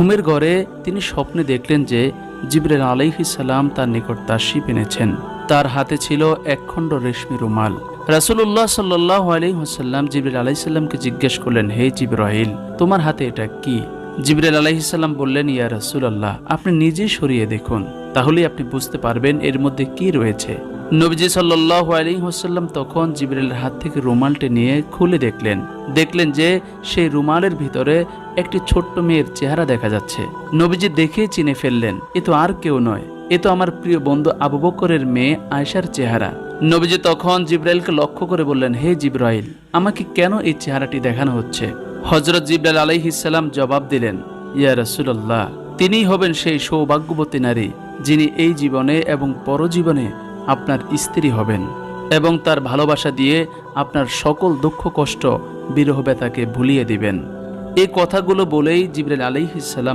ঘুমের ঘরে তিনি স্বপ্নে দেখলেন যে জিবরাইল আলাইহিস সালাম তার নিকট তাশরিফ এনেছেন। তার হাতে ছিল একখণ্ড রেশমি রুমাল। রাসূলুল্লাহ সাল্লাল্লাহু আলাইহি ওয়াসাল্লাম জিবরাইল আলাইহিস সালামকে জিজ্ঞেস করলেন, হে জিবরাইল, তোমার হাতে এটা কি? জিবরাইল আলাইহিস সালাম বললেন, ইয়া রাসূলুল্লাহ, আপনি নিজেই সরিয়ে দেখুন, তাহলেই আপনি বুঝতে পারবেন এর মধ্যে কি রয়েছে। নবীজি সাল্লাল্লাহু আলাইহি ওয়াসাল্লাম তখন জিবরাইলের হাত থেকে রুমালটি নিয়ে খুলে দেখলেন যে সেই রুমালের ভিতরে একটি ছোট্ট মেয়ের চেহারা দেখা যাচ্ছে। নবীজি দেখে চিনে ফেললেন, এ তো আর কেউ নয়, এ তো আমার প্রিয় বন্ধু আবু বকরের মেয়ে আয়েশার চেহারা। নবীজি তখন জিবরাইলকে লক্ষ্য করে বললেন, হে জিবরাইল, আমাকে কেন এই চেহারাটি দেখানো হচ্ছে? হযরত জিবরাইল আলাইহিস সালাম জবাব দিলেন, ইয়া রাসূলুল্লাহ, তিনিই হবেন সেই সৌভাগ্যবতী নারী যিনি এই জীবনে এবং পরজীবনে আপনার স্ত্রী হবেন এবং তার ভালোবাসা দিয়ে আপনার সকল দুঃখ কষ্ট বিরহ ব্যথাকে ভুলিয়ে দিবেন। এই কথাগুলো বলেই জিবরাইল আলাইহিস সালাম